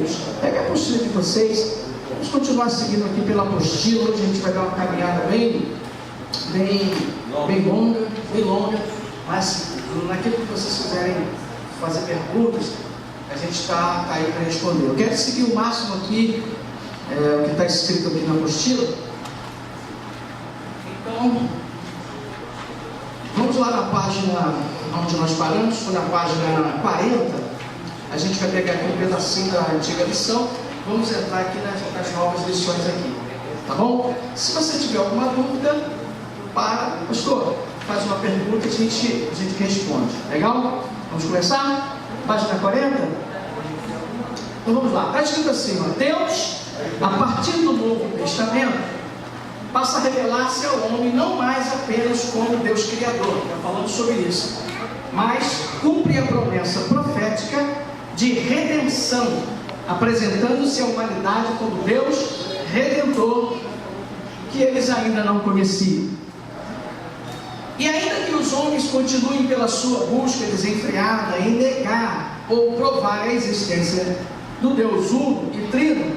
Deus. Pega a apostila de vocês. Vamos continuar seguindo aqui pela apostila. Hoje a gente vai dar uma caminhada bem longa, mas naquilo que vocês quiserem fazer perguntas, a gente está aí para responder. Eu quero seguir o máximo aqui, o que está escrito aqui na apostila. Então, vamos lá na página onde nós paramos, foi na página 40. A gente vai pegar aqui um pedacinho da antiga lição. Vamos entrar aqui nas novas lições aqui, tá bom? Se você tiver alguma dúvida, pastor, faz uma pergunta e a gente responde. Legal? Vamos começar? Página 40? Então vamos lá. Está escrito assim, ó: Deus, a partir do Novo Testamento, passa a revelar-se ao homem não mais apenas como Deus Criador, já falamos sobre isso, mas cumpre a promessa profética de redenção, apresentando-se à humanidade como Deus Redentor, que eles ainda não conheciam. E ainda que os homens continuem pela sua busca desenfreada em negar ou provar a existência do Deus uno e trino,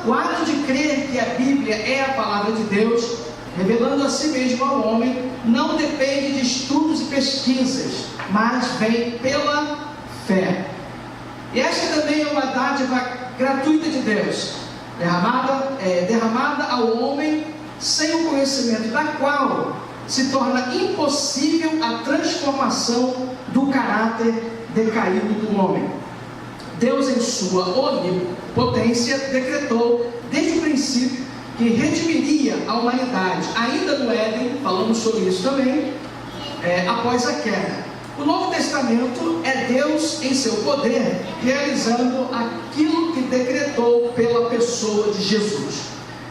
o ato de crer que a Bíblia é a palavra de Deus, revelando a si mesmo ao homem, não depende de estudos e pesquisas, mas vem pela fé. E esta também é uma dádiva gratuita de Deus, derramada ao homem sem o conhecimento da qual se torna impossível a transformação do caráter decaído do homem. Deus, em sua onipotência, decretou desde o princípio que redimiria a humanidade, ainda no Éden, falamos sobre isso também, após a queda. O Novo Testamento é Deus em seu poder, realizando aquilo que decretou pela pessoa de Jesus.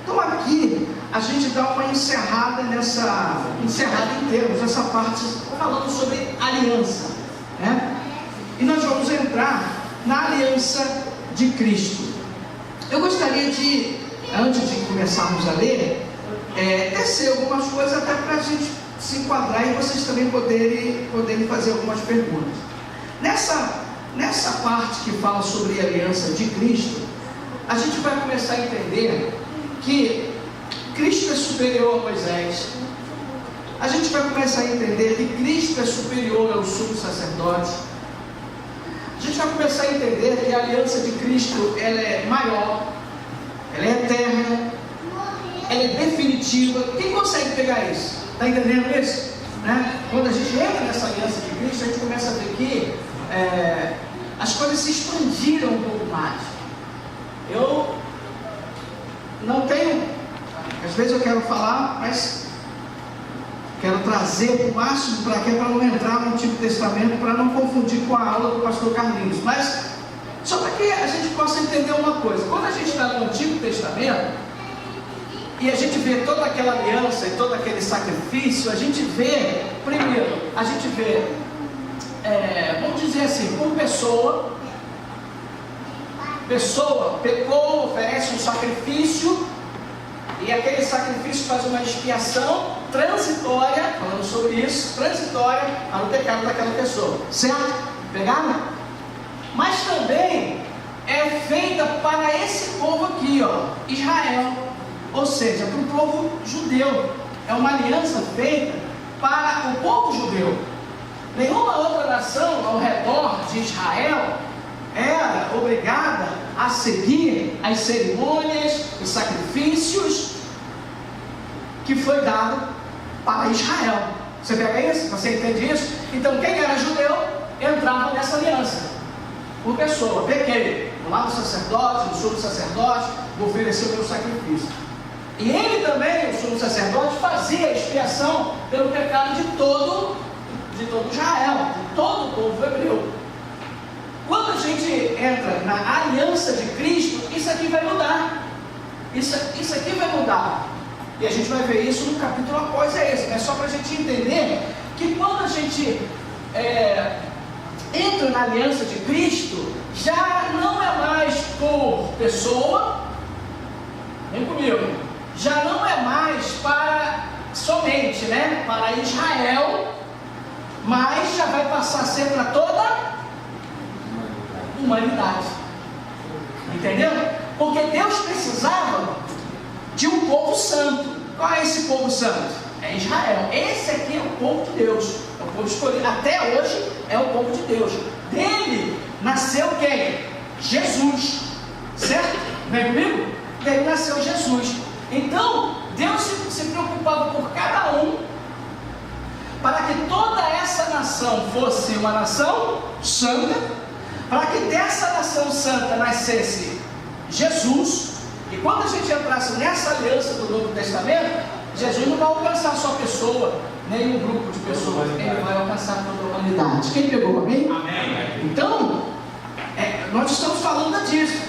Então aqui a gente dá uma encerrada em termos, nessa parte falando sobre aliança, né? E nós vamos entrar na aliança de Cristo. Eu gostaria de, antes de começarmos a ler, descer algumas coisas até para a gente se enquadrar e vocês também poderem fazer algumas perguntas. Nessa parte que fala sobre a aliança de Cristo, a gente vai começar a entender que Cristo é superior a Moisés. A gente vai começar a entender que Cristo é superior ao sumo sacerdote. A gente vai começar a entender que a aliança de Cristo, ela é maior, ela é eterna, ela é definitiva. Quem consegue pegar isso? Está entendendo isso? Né? Quando a gente entra nessa aliança de Cristo, a gente começa a ver que as coisas se expandiram um pouco mais. Eu não tenho, às vezes eu quero falar, mas quero trazer o máximo para quê? Para não entrar no Antigo Testamento, para não confundir com a aula do pastor Carlinhos. Mas só para que a gente possa entender uma coisa: quando a gente está no Antigo Testamento e a gente vê toda aquela aliança e todo aquele sacrifício, a gente vê, primeiro, vamos dizer assim, por pessoa pecou, oferece um sacrifício, e aquele sacrifício faz uma expiação transitória, falando sobre isso, transitória para o pecado daquela pessoa, certo? Pegaram? Mas também é feita para esse povo aqui, ó, Israel, ou seja, para o povo judeu. É uma aliança feita para o povo judeu. Nenhuma outra nação ao redor de Israel era obrigada a seguir as cerimônias, os sacrifícios que foi dado para Israel. Você pega isso? Você entende isso? Então quem era judeu entrava nessa aliança. Por pessoa, pequei, vou lá no sacerdote, no sumo sacerdote, vou oferecer o meu sacrifício. E ele também, o sumo sacerdote, fazia a expiação pelo pecado de todo Israel, de todo o povo hebreu. Quando a gente entra na aliança de Cristo, isso aqui vai mudar. Isso aqui vai mudar. E a gente vai ver isso no capítulo após esse, né? Só para a gente entender que quando a gente entra na aliança de Cristo, já não é mais por pessoa, vem comigo, já não é mais para somente, né, para Israel, mas já vai passar a ser para toda a humanidade. Entendeu? Porque Deus precisava de um povo santo. Qual é esse povo santo? É Israel. Esse aqui é o povo de Deus, é o povo escolhido. Até hoje é o povo de Deus. Dele nasceu quem? Jesus. Certo? Vem comigo? Dele nasceu Jesus. Então, Deus se preocupava por cada um, para que toda essa nação fosse uma nação santa, para que dessa nação santa nascesse Jesus. E quando a gente entrasse nessa aliança do Novo Testamento, Jesus não vai alcançar só pessoa, nem um grupo de pessoas, ele vai alcançar toda a humanidade. Quem pegou? Amém? Amém. Então, nós estamos falando disso.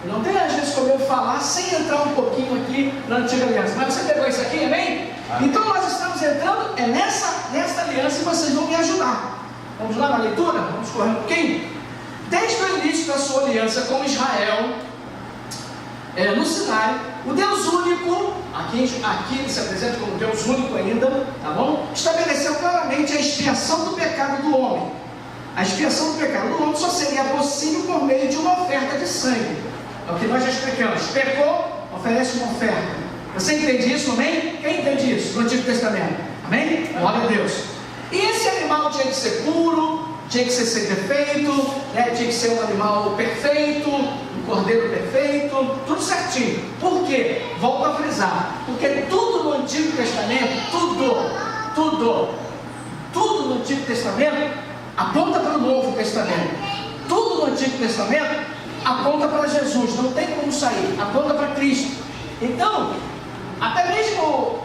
Não tem a gente como eu falar sem entrar um pouquinho aqui na antiga aliança. Mas você pegou isso aqui, amém? Então nós estamos entrando nessa aliança e vocês vão me ajudar. Vamos lá na leitura? Vamos correr um pouquinho? Desde o início da sua aliança com Israel, no Sinai, o Deus único, aqui ele se apresenta como Deus único ainda, tá bom? Estabeleceu claramente a expiação do pecado do homem. A expiação do pecado do homem só seria possível por meio de uma oferta de sangue. É o que nós já explicamos. Pecou, oferece uma oferta. Você entende isso, amém? Quem entende isso no Antigo Testamento? Amém? Glória a Deus. E esse animal tinha que ser puro, tinha que ser sem defeito, tinha que ser um animal perfeito, um cordeiro perfeito, tudo certinho. Por quê? Volto a frisar. Porque tudo no Antigo Testamento, tudo no Antigo Testamento aponta para o Novo Testamento. Tudo no Antigo Testamento aponta para Jesus, não tem como sair, aponta para Cristo. Então, até mesmo o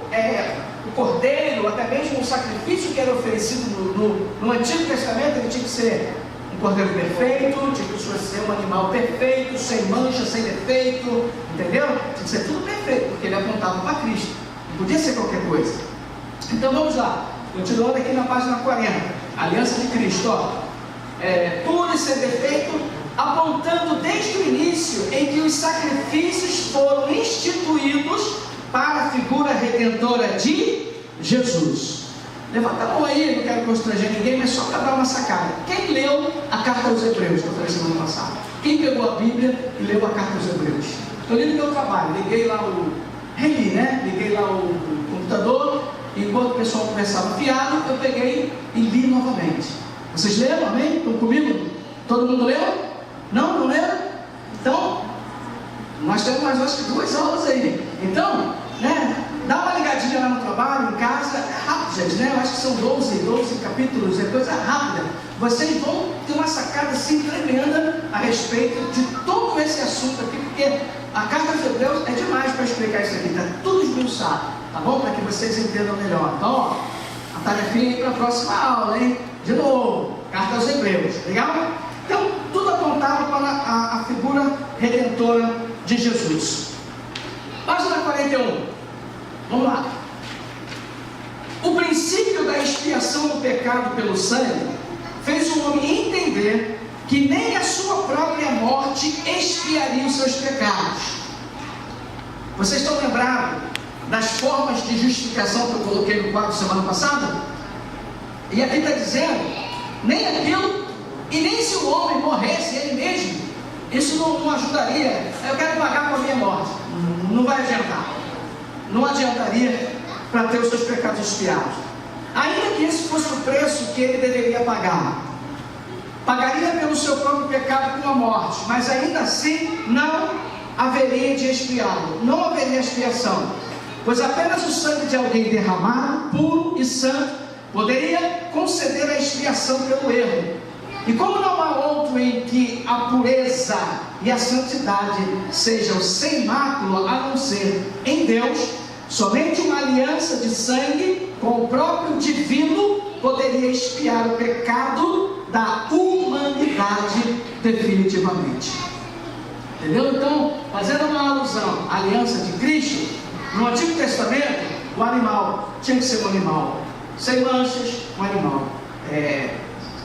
cordeiro, até mesmo o sacrifício que era oferecido no Antigo Testamento, ele tinha que ser um cordeiro perfeito, tinha que ser um animal perfeito, sem mancha, sem defeito, entendeu? Tinha que ser tudo perfeito, porque ele apontava para Cristo, não podia ser qualquer coisa. Então vamos lá, continuando aqui na página 40, Aliança de Cristo, puro e sem defeito, apontando desde o início em que os sacrifícios foram instituídos para a figura redentora de Jesus. Levanta a mão aí, não quero constranger ninguém, mas só para dar uma sacada. Quem leu a carta aos Hebreus, que eu falei semana passada? Quem pegou a Bíblia e leu a carta aos Hebreus? Eu li no meu trabalho, liguei lá liguei lá o computador, e enquanto o pessoal conversava fiado, eu peguei e li novamente. Vocês leram, amém? Estão comigo? Todo mundo leu? Não leram? Então, nós temos mais acho que 2 aulas aí. Então, dá uma ligadinha lá no trabalho, em casa, é rápido, gente, Eu acho que são 12 capítulos, é coisa rápida. Vocês vão ter uma sacada assim tremenda a respeito de todo esse assunto aqui, porque a carta aos Hebreus é demais para explicar isso aqui, está tudo esmiuçado, tá bom? Para que vocês entendam melhor. Então, a tarefinha aí para a próxima aula, hein? De novo, carta aos Hebreus, legal? Então, tudo apontava para a figura redentora de Jesus. Página 41. Vamos lá. O princípio da expiação do pecado pelo sangue fez o homem entender que nem a sua própria morte expiaria os seus pecados. Vocês estão lembrados das formas de justificação que eu coloquei no quadro semana passada? E aqui está dizendo, nem aquilo, e nem se o homem morresse ele mesmo, isso não ajudaria. Eu quero pagar com a minha morte. Não vai adiantar. Não adiantaria para ter os seus pecados expiados. Ainda que esse fosse o preço que ele deveria pagar. Pagaria pelo seu próprio pecado com a morte, mas ainda assim não haveria de expiá-lo. Não haveria expiação. Pois apenas o sangue de alguém derramado, puro e santo, poderia conceder a expiação pelo erro. E como não há outro em que a pureza e a santidade sejam sem mácula, a não ser em Deus, somente uma aliança de sangue com o próprio divino poderia expiar o pecado da humanidade definitivamente. Entendeu? Então, fazendo uma alusão à aliança de Cristo, no Antigo Testamento, o animal tinha que ser um animal sem manchas, um animal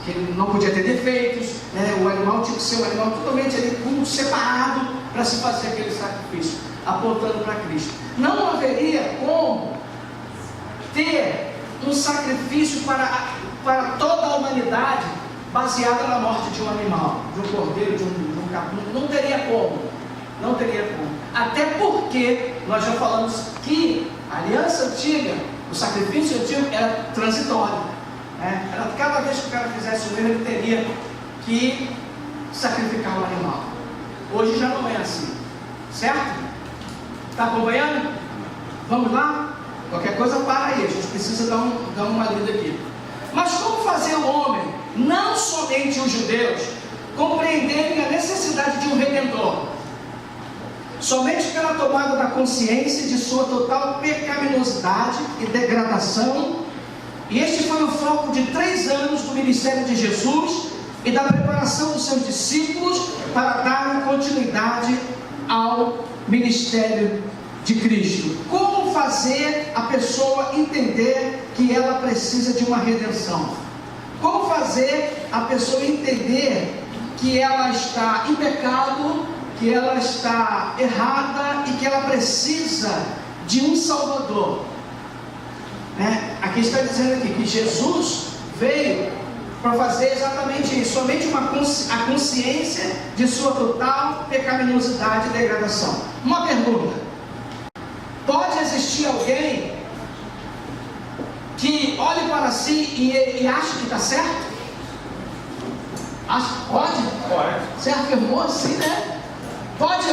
que não podia ter defeitos, o animal tinha que ser um animal totalmente puro, separado, para se fazer aquele sacrifício, apontando para Cristo. Não haveria como ter um sacrifício para toda a humanidade baseado na morte de um animal, de um cordeiro, de um sacrificar. Não teria como. Não teria como. Até porque nós já falamos que a aliança antiga, o sacrifício antigo era transitório. Era cada vez que o cara fizesse um erro, ele teria que sacrificar o animal. Hoje já não é assim. Certo? Está acompanhando? Vamos lá? Qualquer coisa para aí, a gente precisa dar uma lida aqui. Mas como fazer o homem, não somente os judeus, compreenderem a necessidade de um Redentor? Somente pela tomada da consciência de sua total pecaminosidade e degradação. E este foi o foco de 3 anos do ministério de Jesus e da preparação dos seus discípulos para darem continuidade ao ministério de Cristo. Como fazer a pessoa entender que ela precisa de uma redenção? Como fazer a pessoa entender que ela está em pecado, que ela está errada e que ela precisa de um Salvador? Aqui está dizendo aqui que Jesus veio para fazer exatamente isso, somente a consciência de sua total pecaminosidade e degradação. Uma pergunta: pode existir alguém que olhe para si e ache que está certo? Pode? Pode. Você afirmou assim, né? Pode?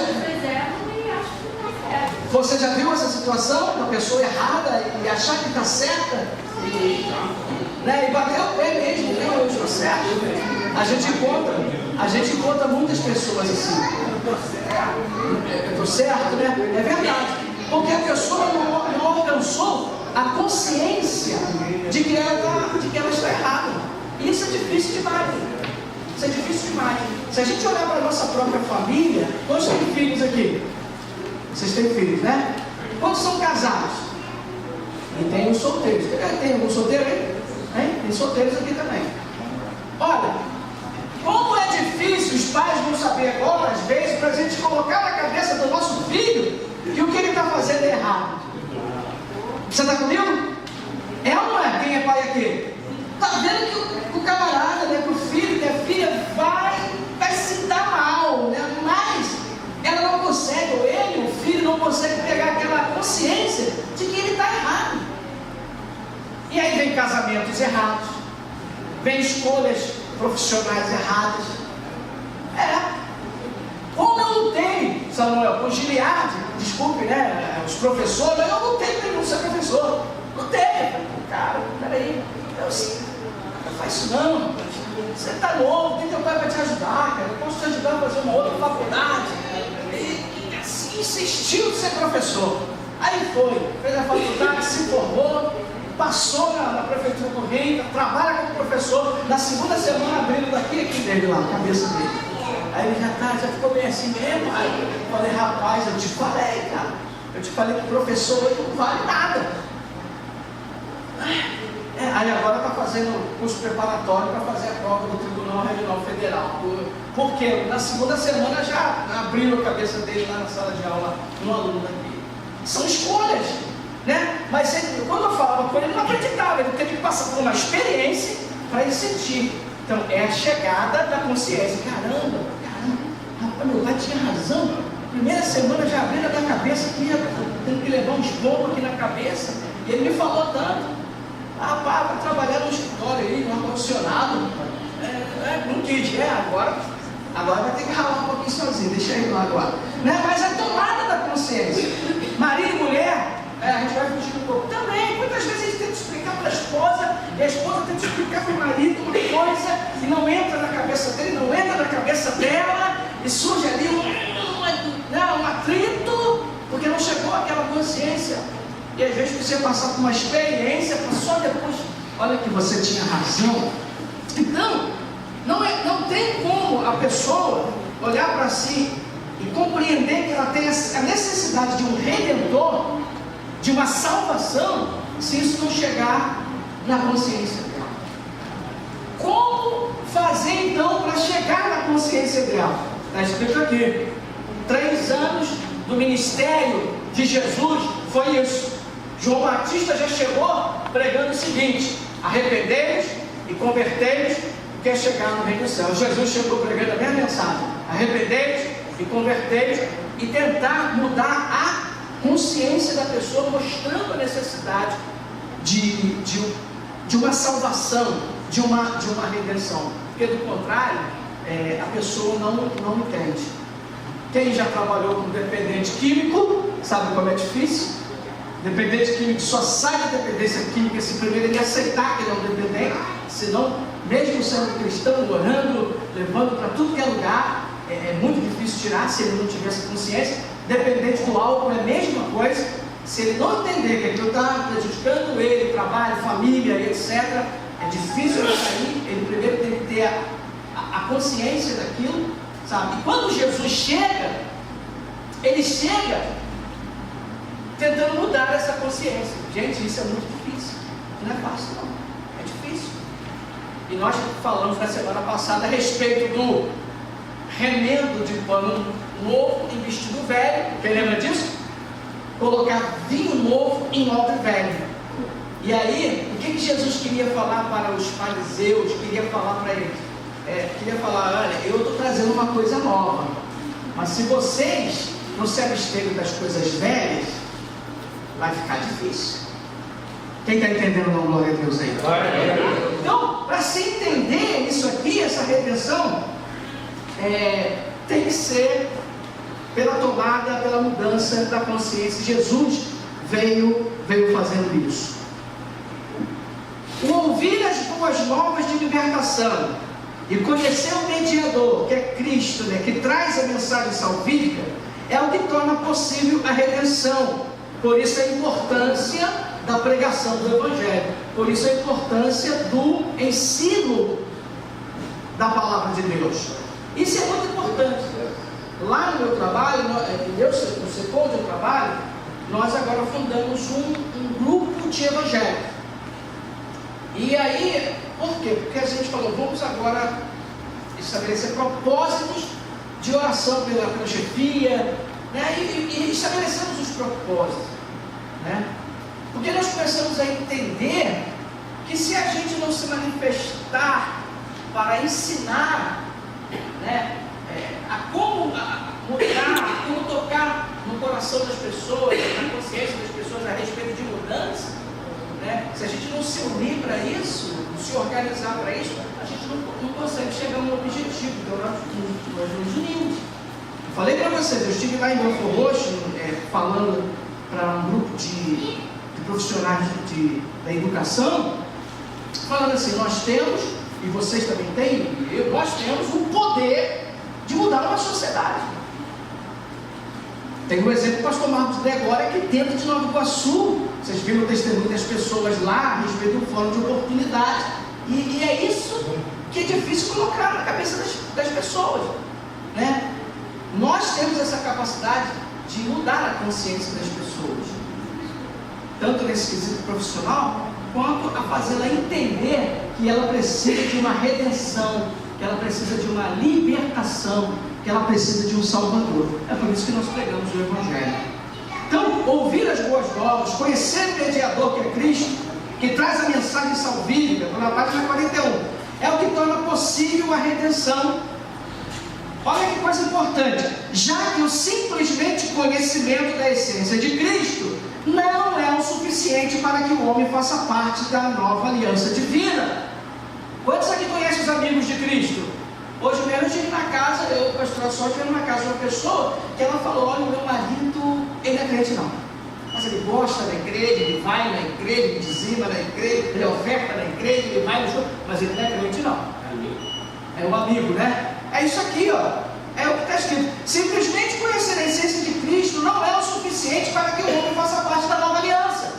Você já viu essa situação da pessoa errada e achar que está certa? E bater o pé mesmo, né? Eu estou certo. A gente encontra muitas pessoas assim. Eu estou certo, né? É verdade. Porque a pessoa não alcançou a consciência de que ela está errada. E isso é difícil demais. Isso é difícil demais. Se a gente olhar para a nossa própria família, quantos têm filhos aqui? Vocês têm filhos, né? Quantos são casados? E tem os solteiros. Tem algum solteiro aí? Tem solteiros aqui também. Olha, como é difícil, os pais vão saber agora, às vezes, para a gente colocar na cabeça do nosso filho que o que ele está fazendo é errado. Você está comigo? É ou não é? Quem é pai aqui? Está vendo que o camarada, né, que o filho, que a filha vai se dar mal, né? Mas ela não consegue, ou ele, o filho, não consegue pegar aquela consciência de que ele está errado. E aí vem casamentos errados, vem escolhas profissionais erradas. Como eu lutei, Samuel, com Giliardi, desculpe, né, os professores, eu lutei para ele não ser professor. Lutei, cara, peraí, não faz isso não, você está novo, tem teu pai para te ajudar, cara, eu posso te ajudar a fazer uma outra faculdade. E assim insistiu de ser professor. Aí fez a faculdade, se formou, passou na prefeitura do Rio, trabalha como professor. Na segunda semana abrindo daqui dele lá, a cabeça dele. Aí ele já ficou bem assim mesmo. Aí eu falei: rapaz, eu te falei, cara. Eu te falei que professor hoje não vale nada. Aí agora está fazendo curso preparatório para fazer a prova do Tribunal Regional Federal. Porque na segunda semana já abriram a cabeça dele lá na sala de aula, um aluno daqui. São escolhas, né? Mas quando eu falava com ele, ele não acreditava. Ele teve que passar por uma experiência para ele sentir. Então é a chegada da consciência. Caramba, rapaz, meu pai tinha razão. Primeira semana já abriu na minha cabeça que ia ter que levar um esporro aqui na cabeça. E ele me falou tanto. Rapaz, vai trabalhar no escritório aí, no ar-condicionado. Não quis, agora vai ter que ralar um pouquinho sozinho, deixa ele lá agora. Né? Mas é tomada da consciência. Marido e mulher, a gente vai fugir um pouco. Também, muitas vezes a gente tem que explicar para a esposa, e a esposa tem que explicar para o marido uma coisa, e não entra na cabeça dele, não entra na cabeça dela, e surge ali um atrito, porque não chegou àquela consciência. E às vezes você passar por uma experiência, só depois, olha que você tinha razão. Então, não tem como a pessoa olhar para si e compreender que ela tem a necessidade de um redentor, de uma salvação, se isso não chegar na consciência dela. Como fazer então para chegar na consciência dela? Está escrito aqui: 3 anos do ministério de Jesus foi isso. João Batista já chegou pregando o seguinte: arrependei-vos e convertei-vos, quer chegar no reino do céu. Jesus chegou pregando a mesma mensagem: arrependei-vos e convertei-vos, e tentar mudar a consciência da pessoa, mostrando a necessidade de uma salvação, de uma redenção. Porque do contrário, a pessoa não entende. Quem já trabalhou com dependente químico sabe como é difícil. Dependente químico só sai da dependência química se primeiro ele aceitar que ele é um dependente. Senão, mesmo sendo cristão, orando, levando para tudo que é lugar, é muito difícil tirar se ele não tiver essa consciência. Dependente do álcool é a mesma coisa. Se ele não entender que aquilo está prejudicando ele, trabalho, família, etc., é difícil ele sair. Ele primeiro tem que ter a consciência daquilo, sabe? E quando Jesus chega, ele chega tentando mudar essa consciência. Gente, isso é muito difícil. Não é fácil, não. É difícil. E nós falamos na semana passada a respeito do remendo de pano novo em vestido velho. Quem lembra disso? Colocar vinho novo em odre velho. E aí, o que Jesus queria falar para os fariseus? Queria falar para eles? Queria falar: olha, eu estou trazendo uma coisa nova, mas se vocês não se absterem das coisas velhas, vai ficar difícil. Quem está entendendo? Não, glória a Deus aí. Então, para se entender isso aqui, essa redenção, tem que ser pela tomada, pela mudança da consciência. Jesus veio fazendo isso. O ouvir as boas novas de libertação e conhecer o mediador, que é Cristo, né, que traz a mensagem salvífica, é o que torna possível a redenção. Por isso a importância da pregação do Evangelho. Por isso a importância do ensino da Palavra de Deus. Isso é muito importante. Lá no meu trabalho, no setor onde eu trabalho, nós agora fundamos um grupo de Evangelho. E aí, por quê? Porque a gente falou: vamos agora estabelecer propósitos de oração pela chefia, né? E estabelecemos os propósitos, né? Porque nós começamos a entender que se a gente não se manifestar para ensinar, né, como mudar, como tocar no coração das pessoas, na consciência das pessoas a respeito de mudança, né? Se a gente não se unir para isso, se organizar para isso, a gente não consegue chegar no objetivo. Então nós nos unimos. Falei para vocês, eu estive lá em Belfort Roxo, falando para um grupo de profissionais da educação, falando assim: nós temos, e vocês também têm, nós temos o poder de mudar uma sociedade. Tem um exemplo do pastor Marcos Gregório aqui dentro de Nova Iguaçu. Vocês viram o testemunho das pessoas lá a respeito do fórum de oportunidade. E é isso que é difícil colocar na cabeça das pessoas, né? Nós temos essa capacidade de mudar a consciência das pessoas, tanto nesse quesito profissional, quanto a fazê-la entender que ela precisa de uma redenção, que ela precisa de uma libertação, que ela precisa de um Salvador. É por isso que nós pregamos o Evangelho. Então, ouvir as boas novas, conhecer o mediador, que é Cristo, que traz a mensagem salvífica, na página 41, é o que torna possível a redenção. Olha que coisa importante: já que o simplesmente conhecimento da essência de Cristo não é o suficiente para que o homem faça parte da nova aliança divina. Quantos aqui conhecem os amigos de Cristo? Hoje mesmo eu estive na casa, pastor Sol, estive na casa de uma pessoa que ela falou: olha, o meu marido, ele não é crente não, mas ele gosta da igreja, ele vai na igreja, ele dizima na igreja, ele oferta na igreja, ele vai no show, mas ele não é crente não. É um amigo, né? É isso aqui, ó. É o que está escrito: simplesmente conhecer a essência de Cristo não é o suficiente para que o homem faça parte da nova aliança.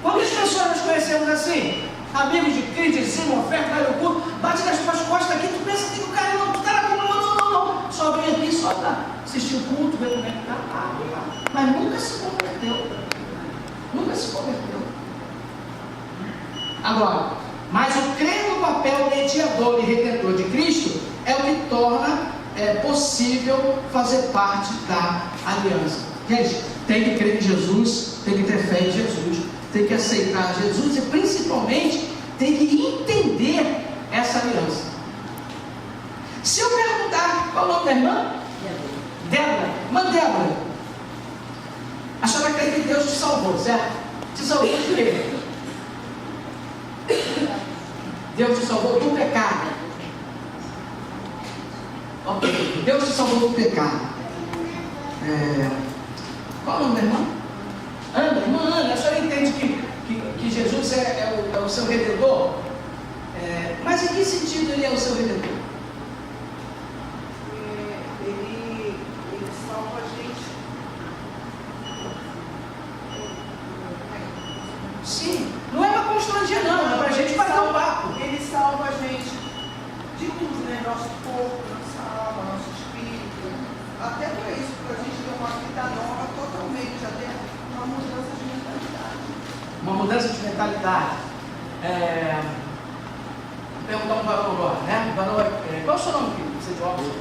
Quantas pessoas nós conhecemos assim? Amigos de Cristo, dizimam, oferta, vai no culto, bate nas tuas costas aqui, tu pensa que o cara não, tu tá na não. Só vem aqui, só tá, assistiu o culto, vê como é que tá, mas nunca se converteu. Nunca se converteu. Agora, mas o crer no papel mediador e redentor de Cristo é o que torna possível fazer parte da aliança. Gente, tem que crer em Jesus, tem que ter fé em Jesus, tem que aceitar Jesus e principalmente tem que entender essa essa aliança. Se eu perguntar, qual é o nome da irmã? Débora. Irmã Débora, a senhora crê que Deus te salvou, certo? Te salvou de quê? Deus te salvou do pecado. Ok, Deus te salvou do pecado. Qual é o nome da irmã? Ana, irmã Ana, a senhora entende que Jesus é o seu redentor? Mas em que sentido ele é o seu redentor? Ele salva a gente. Sim, não é uma constrangir não, é para a gente bater um papo. Ele salva a gente de tudo, né? Nosso corpo, nossa alma, nosso espírito. Até para isso, para a gente ter uma vida nova totalmente, até uma mudança de mentalidade. Uma mudança de mentalidade. Vou perguntar um varão agora, né? Qual é o seu nome, filho? Você de óculos?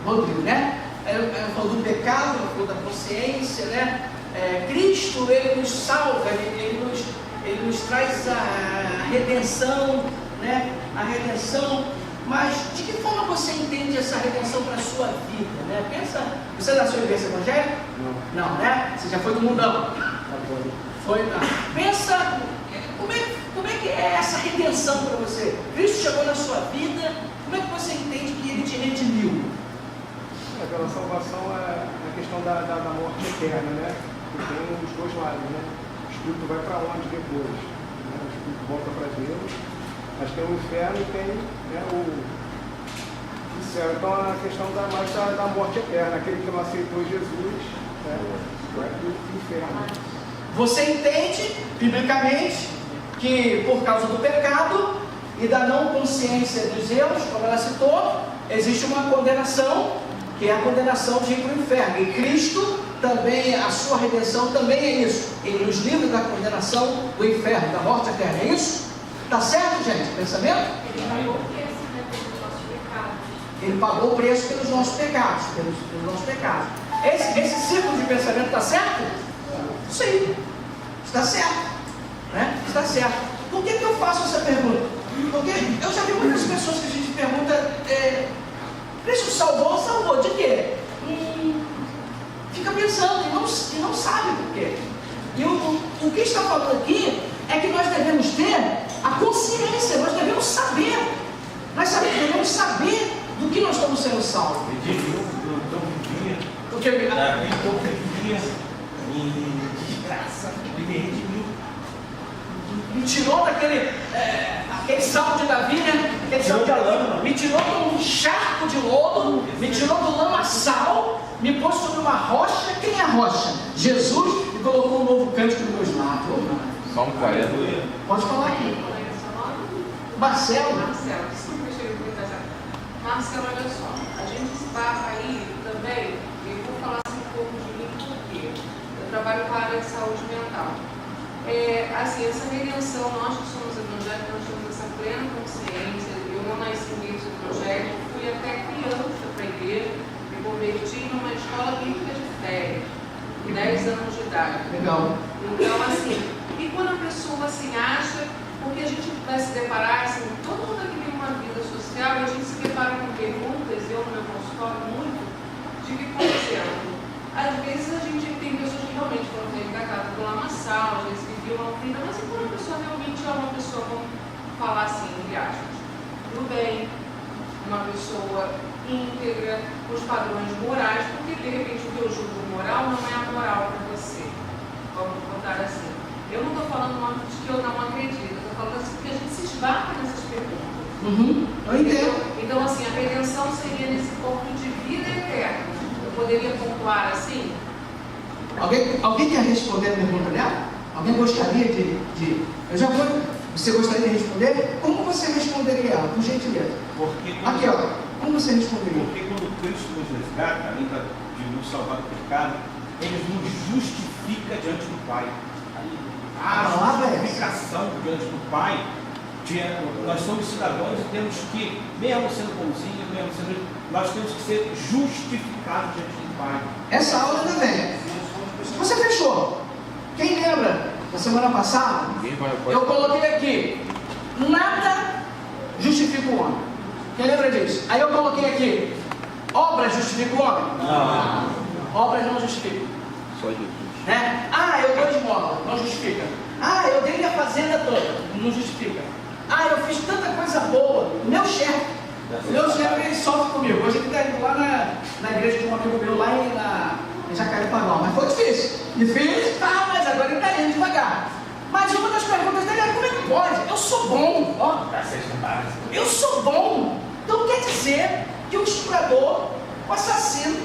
Rodrigo, né? Eu falo do pecado, eu falo da consciência, né? Cristo, Ele nos salva, Ele nos traz a redenção, né? A redenção. Mas de que forma você entende essa redenção para a sua vida, né? Pensa, você nasceu em berço evangélico? Não, né? Você já foi do mundão? Foi, não. Pensa, como é que é essa redenção para você? Cristo chegou na sua vida, como é que você entende que Ele te redimiu? Aquela salvação é a questão da morte eterna, né? Que tem os dois lados, né? O espírito vai para onde depois? Né? O espírito volta para Deus, mas tem o inferno e tem, né, o céu. Então a questão da morte eterna, aquele que não aceitou Jesus, né, vai para o inferno. Você entende, biblicamente, que por causa do pecado e da não consciência dos erros, como ela citou, existe uma condenação, que é a condenação de ir para o inferno. E Cristo também, a sua redenção também é isso. Ele nos livra da condenação do inferno, da morte eterna. É isso? Está certo, gente? Pensamento? Ele pagou o preço pelos nossos pecados. Pelos nossos pecados. Esse ciclo de pensamento está certo? Sim. Está certo. Né? Está certo. Por que eu faço essa pergunta? Porque eu já vi muitas pessoas que a gente pergunta, Cristo salvou de quê? Fica pensando e não sabe por quê. E o que está falando aqui é que nós devemos ter a consciência, nós devemos saber. Nós devemos saber do que nós estamos sendo salvos. Porque vivia em desgraça, ele me redimiu. Me tirou daquele salto de Davi, né? Me tirou de um charco de lodo, me tirou do lamaçal, me pôs sobre uma rocha. Quem é a rocha? Jesus, e colocou um novo cântico nos meus lábios. Só um 40. Pode falar aqui. Marcelo. Desculpa, eu cheguei muito atrasado. Marcelo, olha só, a gente esbarra aí também, eu vou falar assim um pouco de mim, porque eu trabalho com a área de saúde mental. Assim, essa redenção, nós que somos evangélicos, nós temos essa plena consciência. Eu não nasci no início do projeto, fui até criança para a igreja, me converti numa escola bíblica de férias, com 10 anos de idade. Legal. Então, assim, e quando a pessoa assim acha, porque a gente vai se deparar, assim, todo mundo aqui tem uma vida social e a gente se depara com perguntas, eu no meu consultório muito, de que, por exemplo, às vezes a gente tem pessoas que realmente foram resgatadas do lamaçal, às vezes viviam uma vida, mas e quando a pessoa realmente é uma pessoa, vamos falar assim, entre aspas, do bem, uma pessoa íntegra, os padrões morais, porque de repente o que eu julgo moral não é a moral para você, vamos botar assim. Eu não estou falando de que eu não acredito, eu estou falando assim que a gente se esbarra nessas perguntas. Eu entendo. Então, assim, a redenção seria nesse ponto de vida eterna. Eu poderia pontuar assim? Alguém quer responder a pergunta dela? Alguém gostaria de... Eu já vou... Você gostaria de responder? Como você responderia ela, por gentileza? Aqui, ó. Como você responderia? Porque quando Cristo nos resgata, além de nos salvar do pecado, Ele nos justifica diante do Pai. A justificação diante do Pai, nós somos cidadãos e temos que, mesmo sendo bonzinhos, nós temos que ser justificados diante do Pai. Essa aula também. Você fechou. Quem lembra da semana passada? Eu coloquei aqui: nada justifica o homem? Quem lembra disso? Aí eu coloquei aqui, obras justificam o homem? Não. Obras não justificam. Só Jesus. Né? Eu dou esmola, não justifica. Eu dei minha fazenda toda, não justifica. Eu fiz tanta coisa boa. Meu chefe, ele sofre comigo. Hoje ele está indo lá na igreja de um amigo meu, lá em Jacarepaguá. Mas foi difícil. Difícil, mas agora ele está indo devagar. Mas uma das perguntas dele é: como é que pode? Eu sou bom. Eu sou bom. Então quer dizer que o estuprador, o assassino,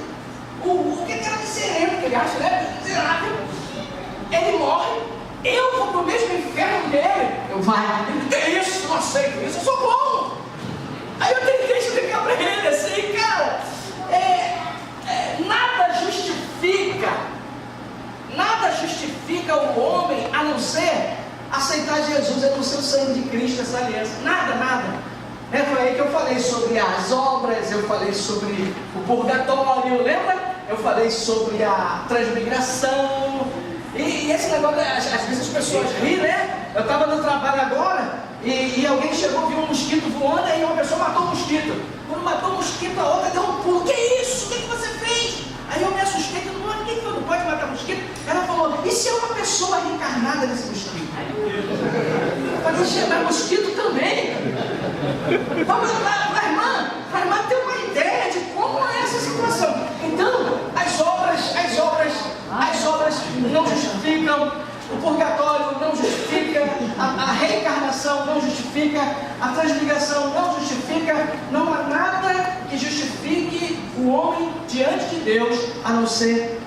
o que era miserento que ele acha, né? Miserável, ele morre, eu vou para o mesmo inferno dele. Que isso? Não aceito isso, eu sou bom. Aí eu tentei explicar para ele assim, cara, nada justifica o homem a não ser aceitar Jesus, a não ser o sangue de Cristo, essa aliança. Nada. Foi aí que eu falei sobre as obras, eu falei sobre o purgatório, lembra? Eu falei sobre a transmigração. E esse negócio, às vezes as pessoas riem, né? Eu estava no trabalho agora e alguém chegou, viu um mosquito voando, aí uma pessoa matou o mosquito. Quando matou o mosquito, a outra deu um pulo. Que isso? O que você fez? Aí eu me assustei, quem não pode matar mosquito? Ela falou: e se é uma pessoa reencarnada nesse mosquito? Eu falei: mas mosquito também. Para a irmã ter uma ideia de como é essa situação. Então, as obras não justificam, o purgatório não justifica, a reencarnação não justifica, a transmigração não justifica. Não há nada que justifique o homem diante de Deus a não ser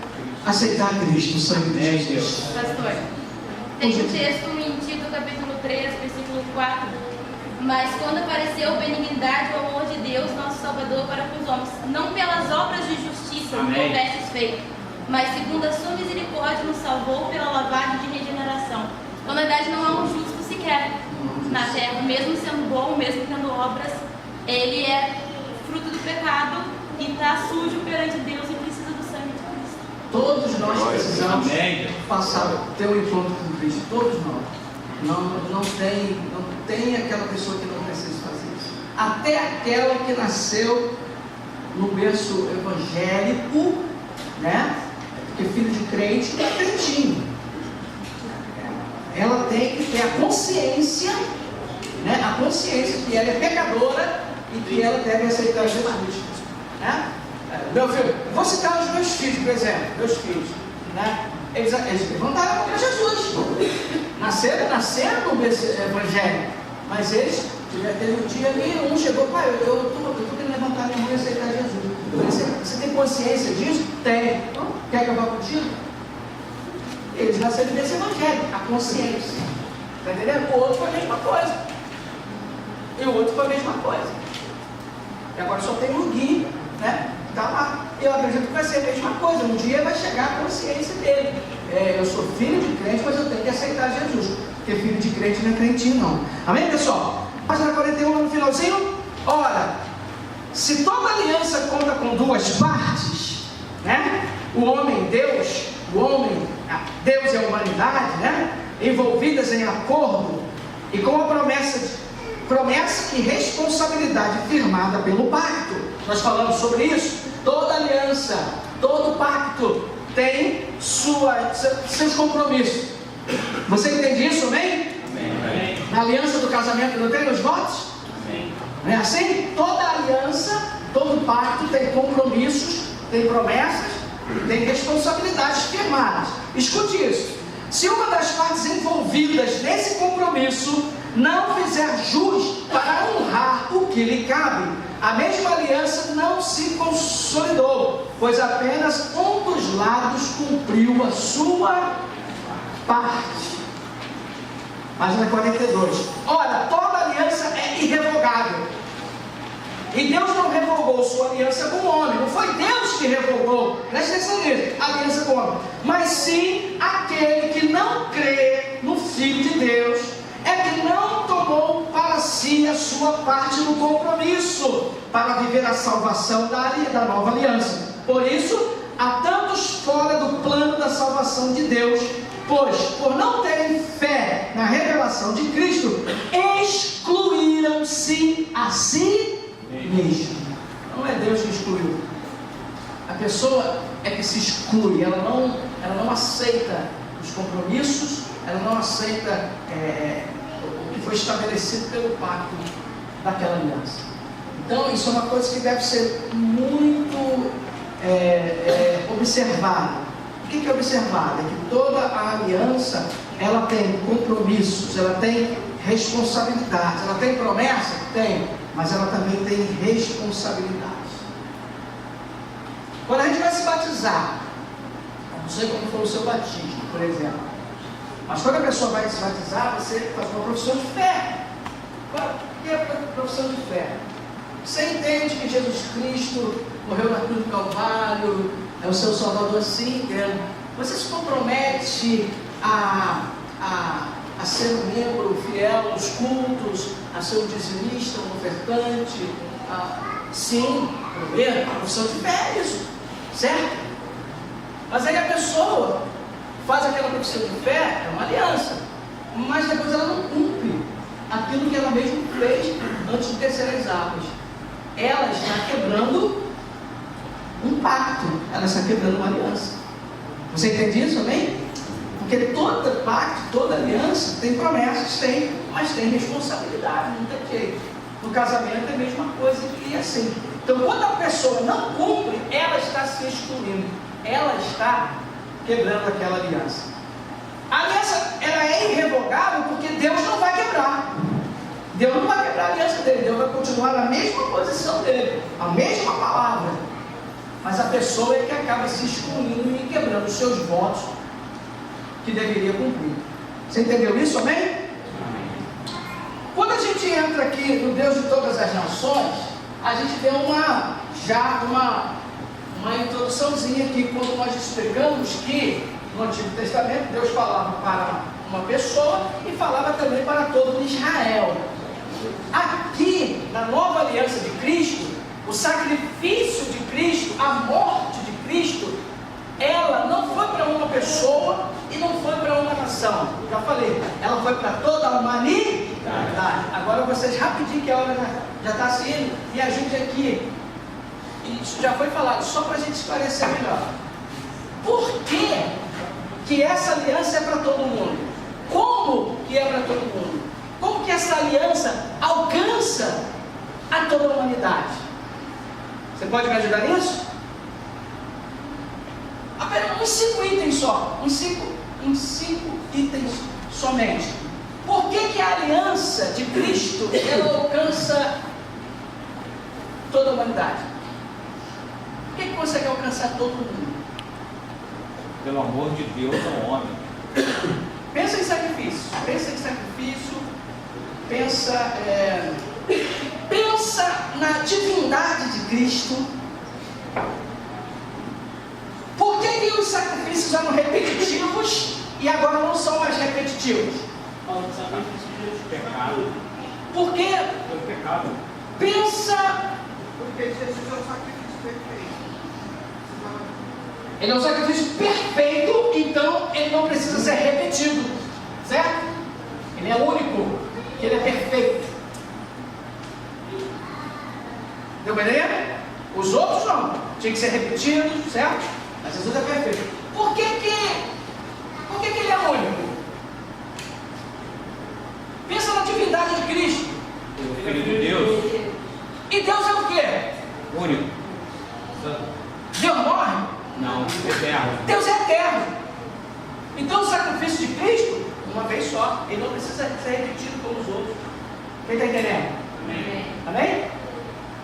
aceitar Cristo, o sangue de Jesus. Pastor, tem um texto em Tito capítulo 3, versículo 4. Mas quando apareceu benignidade e o amor de Deus, nosso Salvador, para com os homens, não pelas obras de justiça que houvesses feito, mas segundo a sua misericórdia nos salvou pela lavagem de regeneração. Então, na verdade, não há um justo sequer na terra, mesmo sendo bom, mesmo tendo obras, ele é fruto do pecado e está sujo perante Deus e precisa do sangue de Cristo. Todos nós precisamos passar, ter um encontro com Cristo, todos nós. Não tem aquela pessoa que não precisa fazer isso. Até aquela que nasceu no berço evangélico, né? Porque filho de crente é crentinho. Ela tem que ter a consciência, né? A consciência que ela é pecadora e que ela deve aceitar Jesus, né? Meu filho, vou citar os meus filhos, por exemplo, meus filhos, né? Eles levantaram a mão para Jesus. Nasceram no berço evangélico, mas eles teve um dia ali, um chegou: pai, eu estou querendo levantar minha mão e aceitar Jesus. Eu falei: você tem consciência disso? Tem. Então, quer que eu vá contigo? Eles nasceram no berço evangélico, a consciência. Está entendendo? O outro foi a mesma coisa. E o outro foi a mesma coisa. E agora só tem um guia, né? Está lá. Eu acredito que vai ser a mesma coisa. Um dia vai chegar a consciência dele. Eu sou filho de crente, mas eu tenho que aceitar Jesus. Porque filho de crente não é crentinho, não. Amém, pessoal? Página 41, no finalzinho. Ora, se toda aliança conta com duas partes, né? Deus e a humanidade, né? Envolvidas em acordo e com a promessa e responsabilidade firmada pelo pacto. Nós falamos sobre isso. Toda aliança, todo pacto tem seus compromissos. Você entende isso, amém? Amém. Na aliança do casamento não tem os votos? Amém. Não é assim? Toda aliança, todo pacto tem compromissos, tem promessas, tem responsabilidades firmadas. Escute isso: se uma das partes envolvidas nesse compromisso não fizer jus para honrar o que lhe cabe, a mesma aliança não se consolidou, pois apenas um dos lados cumpriu a sua parte. Página 42. Ora, toda aliança é irrevogável. E Deus não revogou sua aliança com o homem. Não foi Deus que revogou, presta atenção nisso, a aliança com o homem, mas sim aquele que não crê no Filho de Deus, é que não tomou para si a sua parte no compromisso para viver a salvação da nova aliança. Por isso, há tantos fora do plano da salvação de Deus, pois, por não terem fé na revelação de Cristo, excluíram-se si mesmo. Não é Deus que excluiu. A pessoa é que se exclui, ela não aceita os compromissos, ela não aceita o que foi estabelecido pelo pacto daquela aliança. Então, isso é uma coisa que deve ser muito observada. O que é observado? É que toda a aliança, ela tem compromissos, ela tem responsabilidades, ela tem promessa? Tem, mas ela também tem responsabilidades. Quando a gente vai se batizar, não sei como foi o seu batismo, por exemplo, mas quando a pessoa vai se batizar, você faz uma profissão de fé. O que é a profissão de fé? Você entende que Jesus Cristo morreu na cruz do Calvário, é o seu Salvador, sim, entendo. Você se compromete a ser um membro fiel aos cultos, a ser um dizimista, um ofertante? Sim, a profissão de fé é isso, certo? Mas aí a pessoa faz aquela profissão de fé, é uma aliança, mas depois ela não cumpre aquilo que ela mesma fez antes de descer as águas. Ela está quebrando um pacto, ela está quebrando uma aliança. Você entende isso, amém? Porque todo pacto, toda aliança tem promessas, mas tem responsabilidade, não tem jeito. No casamento é a mesma coisa que assim. Então, quando a pessoa não cumpre, ela está se excluindo, ela está quebrando aquela aliança. A aliança, ela é irrevogável porque Deus não vai quebrar. Deus não vai quebrar a aliança dele, Deus vai continuar na mesma posição dele, a mesma palavra. Mas a pessoa é que acaba se excluindo e quebrando os seus votos que deveria cumprir. Você entendeu isso, amém? Quando a gente entra aqui no Deus de todas as nações, a gente vê uma introduçãozinha aqui, quando nós explicamos que no Antigo Testamento Deus falava para uma pessoa e falava também para todo Israel. Aqui, na nova aliança de Cristo, o sacrifício de Cristo, a morte de Cristo, ela não foi para uma pessoa e não foi para uma nação. Já falei, ela foi para toda a humanidade. Agora vocês rapidinho, que a hora já está se indo, e a gente aqui, isso já foi falado, só para a gente esclarecer melhor. Por que essa aliança é para todo mundo? Como que é para todo mundo? Como que essa aliança alcança a toda a humanidade? Você pode me ajudar nisso? Apenas uns 5 itens só, uns cinco itens somente. Por que a aliança de Cristo, ela alcança toda a humanidade? Por que consegue alcançar todo mundo? Pelo amor de Deus ao homem. Pensa em sacrifício, pensa na divindade de Cristo. Por que os sacrifícios eram repetitivos e agora não são mais repetitivos? Pecado. Por quê? Pelo pecado. Pensa. Porque Jesus é um sacrifício perfeito. Ele é um sacrifício perfeito, então ele não precisa ser repetido, certo? Ele é único, ele é perfeito. Deu pra entender? Os outros não, tinha que ser repetido, certo? Mas Jesus é perfeito. Por que ele é único? Pensa na divindade de Cristo. O Filho de Deus. E Deus é o quê? Único. Deus morre? Não, eterno. Deus é eterno. Então o sacrifício de Cristo, uma vez só, ele não precisa ser repetido como os outros. Quem está entendendo? Amém?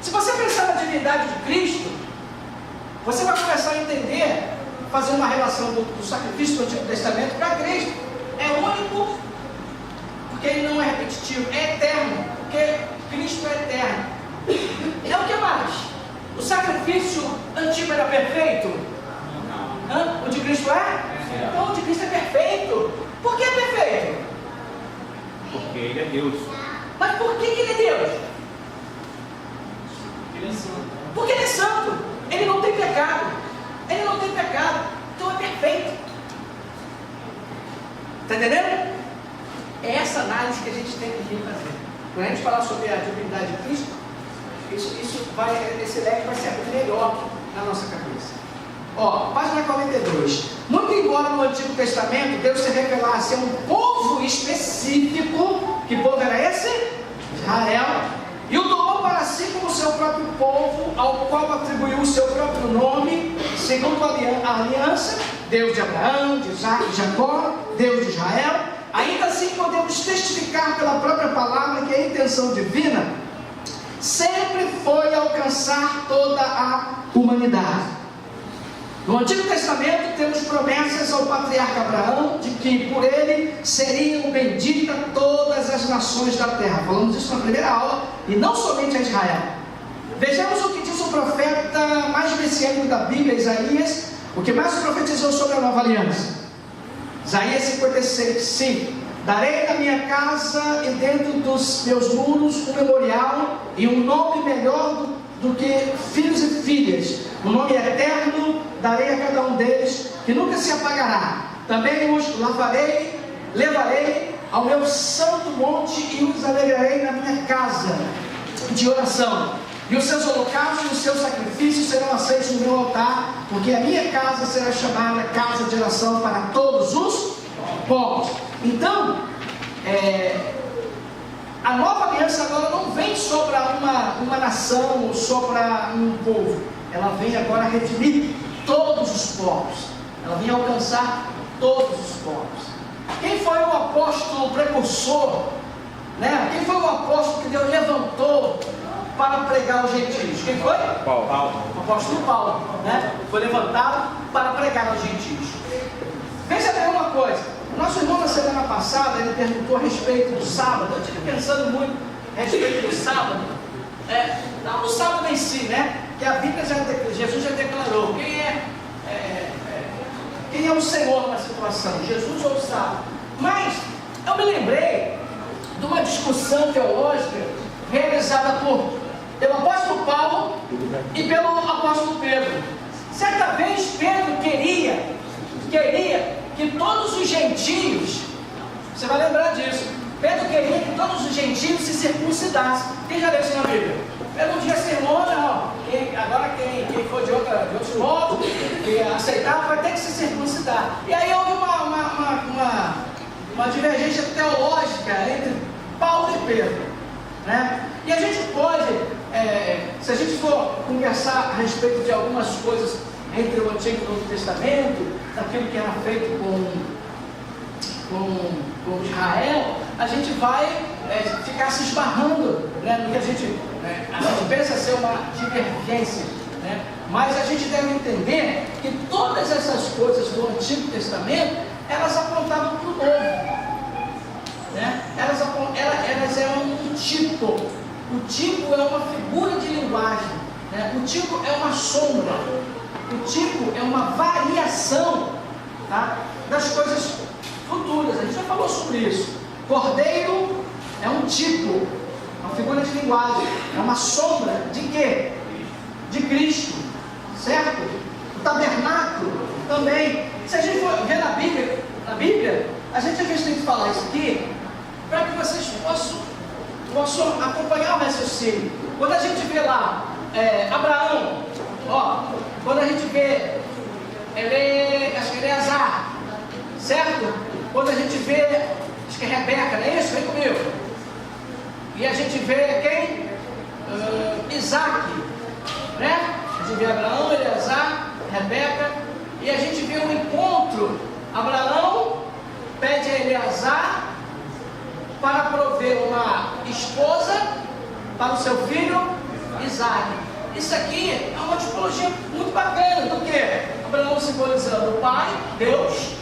Se você pensar na divindade de Cristo, você vai começar a entender, fazer uma relação do sacrifício do Antigo Testamento para Cristo. É único, porque ele não é repetitivo, é eterno, porque Cristo é eterno. É o que mais? O sacrifício antigo era perfeito? Não. O de Cristo é? Então o de Cristo é perfeito. Por que é perfeito? Porque ele é Deus. Mas por que ele é Deus? Ele é santo. Porque ele é santo. Ele não tem pecado. Ele não tem pecado. Então é perfeito. Está entendendo? É essa análise que a gente tem que vir fazer. Quando a gente falar sobre a divindade de Cristo, esse leque vai ser melhor na nossa cabeça. Ó, página 42. Muito embora no Antigo Testamento Deus se revelasse a um povo específico, que povo era esse? Israel, e o tomou para si como seu próprio povo, ao qual atribuiu o seu próprio nome, segundo a aliança, Deus de Abraão, de Isaac e Jacó, Deus de Israel. Ainda assim podemos testificar pela própria palavra que a intenção divina sempre foi alcançar toda a humanidade. No Antigo Testamento temos promessas ao patriarca Abraão de que por ele seriam benditas todas as nações da terra. Falamos isso na primeira aula, e não somente a Israel. Vejamos o que diz o profeta mais messiânico da Bíblia, Isaías, o que mais profetizou sobre a nova aliança. Isaías 56, 5. Darei na minha casa e dentro dos meus muros um memorial e um nome melhor do que filhos e filhas. Um nome eterno darei a cada um deles, que nunca se apagará. Também os levarei ao meu santo monte e os alegrarei na minha casa de oração. E os seus holocaustos e os seus sacrifícios serão aceitos no meu altar, porque a minha casa será chamada casa de oração para todos os povos. Então, a nova aliança agora não vem só para uma nação ou só para um povo. Ela vem agora redimir todos os povos. Ela vem alcançar todos os povos. Quem foi o apóstolo precursor? Né? Quem foi o apóstolo que Deus levantou para pregar aos gentios? Quem foi? Paulo. O apóstolo Paulo, né? Foi levantado para pregar aos gentios. Veja bem uma coisa. Nosso irmão na semana passada, ele perguntou a respeito do sábado. Eu estive pensando muito a respeito do sábado. Não do sábado em si, né? Que a Bíblia Jesus já declarou quem é o Senhor na situação, Jesus ou o sábado. Mas eu me lembrei de uma discussão teológica realizada pelo apóstolo Paulo e pelo apóstolo Pedro. Certa vez Pedro queria que todos os gentios, você vai lembrar disso, Pedro queria que todos os gentios se circuncidassem. Quem já leu isso na Bíblia? Pedro um dia sermona, agora quem for de outros modos, que aceitar, vai ter que se circuncidar. E aí houve uma divergência teológica entre Paulo e Pedro, né? E a gente pode, se a gente for conversar a respeito de algumas coisas entre o Antigo e o Novo Testamento, daquilo que era feito com Israel, a gente vai ficar se esbarrando, né, no que a gente pensa ser uma divergência, né? Mas a gente deve entender que todas essas coisas do Antigo Testamento, elas apontavam para o Novo, né? Elas eram um tipo. O tipo é uma figura de linguagem, né? O tipo é uma sombra. O tipo é uma variação, tá, das coisas futuras. A gente já falou sobre isso. Cordeiro é um tipo, uma figura de linguagem, é uma sombra de quê? De Cristo, certo? O tabernáculo também. Se a gente for ver na Bíblia, a gente às vezes tem que falar isso aqui para que vocês possam acompanhar o raciocínio. Quando a gente vê lá Abraão, quando a gente vê acho que Eleazar, certo? Quando a gente vê, acho que é Rebeca, não é isso? Vem comigo. E a gente vê quem? Isaac, né? A gente vê Abraão, Eleazar, Rebeca, e a gente vê um encontro. Abraão pede a Eleazar para prover uma esposa para o seu filho Isaac. Isso aqui é uma tipologia muito bacana. Do que? Abraão simbolizando o Pai, Deus,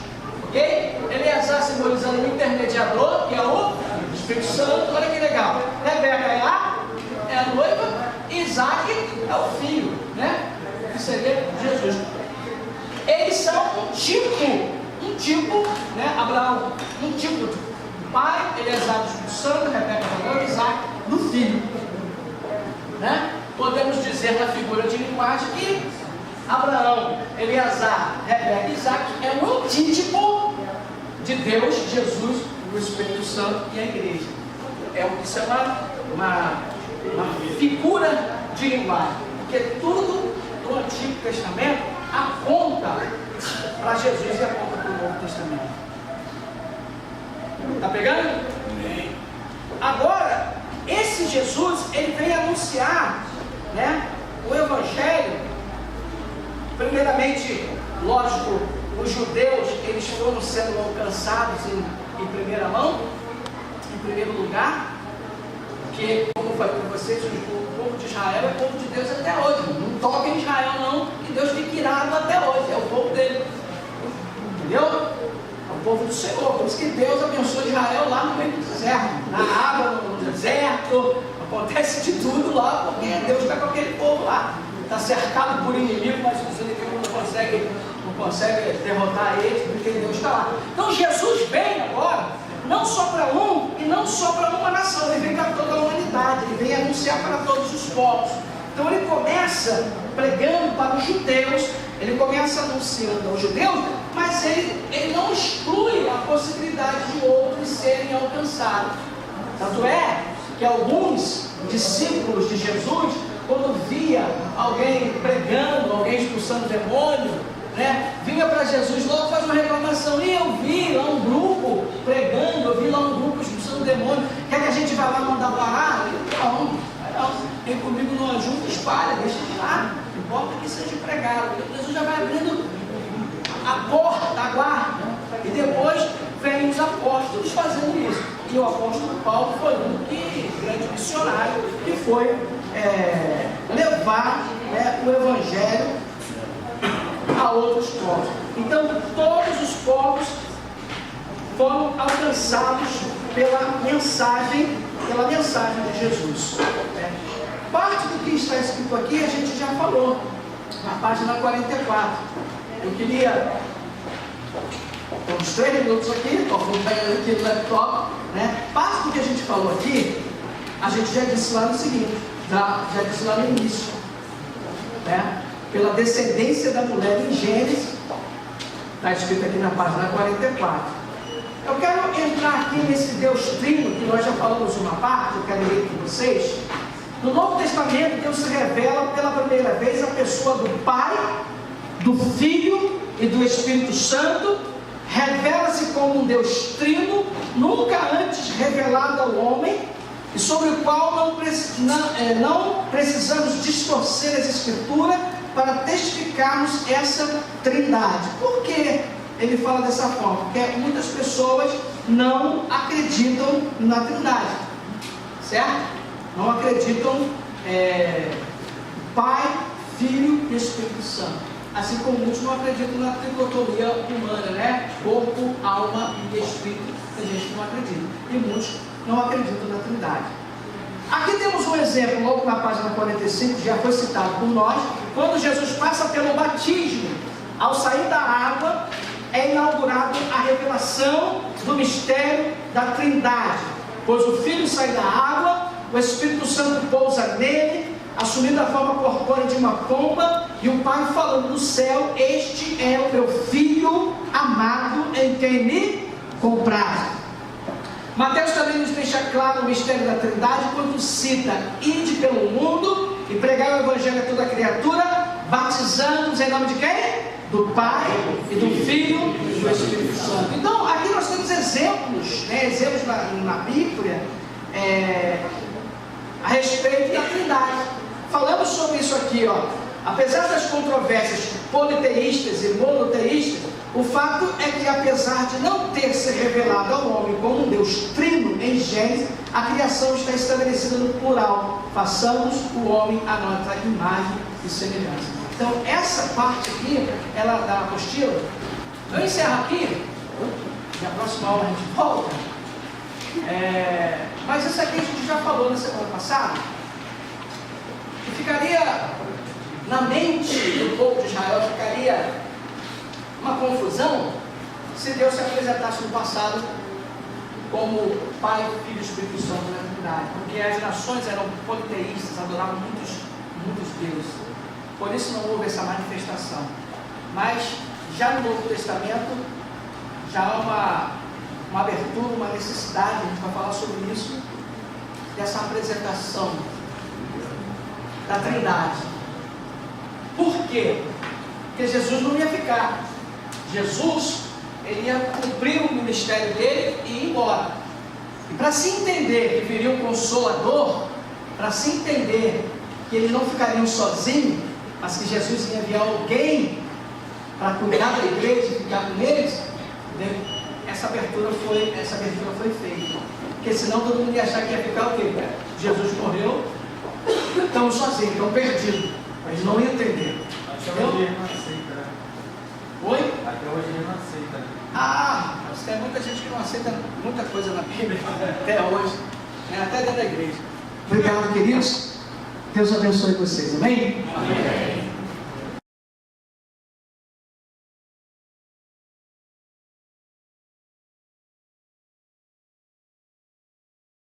ok? Eleazar simbolizando o intermediador, que é o Espírito Santo. Olha que legal. Rebeca é a noiva, e Isaac é o filho, né? Que seria Jesus. Eles são um tipo, né? Abraão, um tipo do Pai, Eleazar do Espírito Santo, Rebeca da noiva, Isaac do filho, né? Podemos dizer na figura de linguagem que Abraão, Eleazar, Rebeca e Isaac é um antítipo de Deus, Jesus, o Espírito Santo e a igreja. Isso é uma figura de linguagem, porque tudo no Antigo Testamento aponta para Jesus e aponta para o Novo Testamento. Está pegando? Agora, esse Jesus, ele vem anunciar, né, o Evangelho. Primeiramente, lógico, os judeus, eles foram sendo alcançados em primeira mão, em primeiro lugar, porque, como eu falei para vocês, o povo de Israel é o povo de Deus até hoje. Não toca em Israel não, que Deus fica irado até hoje, é o povo dele. Entendeu? É o povo do Senhor. Por isso que Deus abençoa Israel lá no meio do deserto, na água, no deserto, acontece de tudo lá, porque Deus está com aquele povo lá. Está cercado por inimigo, mas os inimigos não conseguem derrotar eles, porque Deus está lá. Então Jesus vem agora, não só para um e não só para uma nação, ele vem para toda a humanidade, ele vem anunciar para todos os povos. Então ele começa pregando para os judeus, ele começa anunciando aos judeus, mas ele não exclui a possibilidade de outros serem alcançados. Tanto é que alguns discípulos de Jesus, quando via alguém pregando, alguém expulsando demônio, né, vinha para Jesus logo faz uma reclamação: e eu vi lá um grupo pregando, eu vi lá um grupo expulsando demônio, quer que a gente vá lá mandar parar? Não, vem comigo no ajunto, espalha, deixa de lá, não importa que seja pregado. Jesus já vai abrindo a porta, a guarda, e depois vem os apóstolos fazendo isso. E o apóstolo Paulo foi um grande missionário que foi levar, né, o Evangelho a outros povos. Então todos os povos foram alcançados pela mensagem de Jesus. Parte do que está escrito aqui a gente já falou, na página 44. Eu queria, uns 3 minutos aqui, estou acompanhando aqui no laptop, né? Parte do que a gente falou aqui, a gente já disse lá no seguinte, já disse lá no início, né? Pela descendência da mulher em Gênesis, está escrito aqui na página 44. Eu quero entrar aqui nesse Deus Trino, que nós já falamos uma parte, eu quero ler com vocês. No Novo Testamento, Deus se revela pela primeira vez a pessoa do Pai, do Filho e do Espírito Santo. Revela-se como um Deus Trino, nunca antes revelado ao homem, e sobre o qual não precisamos distorcer as Escrituras para testificarmos essa trindade. Por que ele fala dessa forma? Porque muitas pessoas não acreditam na trindade, certo? Não acreditam Pai, Filho e Espírito Santo. Assim como muitos não acreditam na tricotomia humana, né? Corpo, alma e espírito. Tem gente que não acredita. E muitos não acreditam na trindade. Aqui temos um exemplo, logo na página 45, já foi citado por nós, quando Jesus passa pelo batismo. Ao sair da água, é inaugurado a revelação do mistério da trindade. Pois o Filho sai da água, o Espírito Santo pousa nele, assumindo a forma corpórea de uma pomba, e o Pai falando do céu: este é o meu Filho amado, em quem me comprazo. Mateus também nos deixa claro o mistério da trindade quando cita: ide pelo mundo e pregar o Evangelho a toda criatura, batizando-os em nome de quem? Do Pai e do Filho e do Espírito Santo. Então aqui nós temos exemplos, né, exemplos na Bíblia a respeito da trindade. Falamos sobre isso aqui, ó. Apesar das controvérsias politeístas e monoteístas, o fato é que, apesar de não ter se revelado ao homem como um Deus trino em Gênesis, a criação está estabelecida no plural: façamos o homem a nossa imagem e semelhança. Então essa parte aqui, ela da apostila, eu encerro aqui, na próxima aula a gente volta, mas isso aqui a gente já falou na semana passada, e ficaria na mente do povo de Israel, ficaria uma confusão se Deus se apresentasse no passado como Pai, Filho e Espírito Santo na Trindade, porque as nações eram politeístas, adoravam muitos deuses, por isso não houve essa manifestação. Mas já no Novo Testamento já há uma abertura, uma necessidade, a gente vai falar sobre isso, dessa apresentação da Trindade. Por quê? Porque Jesus não ia ficar. Jesus, ele ia cumprir o ministério dele e ir embora. E para se entender que viria um Consolador, para se entender que eles não ficariam sozinhos, mas que Jesus ia enviar alguém para cuidar da igreja e ficar com eles, essa abertura foi feita. Porque senão todo mundo ia achar que ia ficar o quê? Jesus morreu, estamos sozinhos, estamos perdidos. Eles não iam entender. Até hoje ele não aceita, né? Oi? Até hoje ele não aceita, né? Mas tem muita gente que não aceita muita coisa na Bíblia, até hoje, né? Até dentro da igreja. Obrigado, queridos. Deus abençoe vocês, amém? Amém.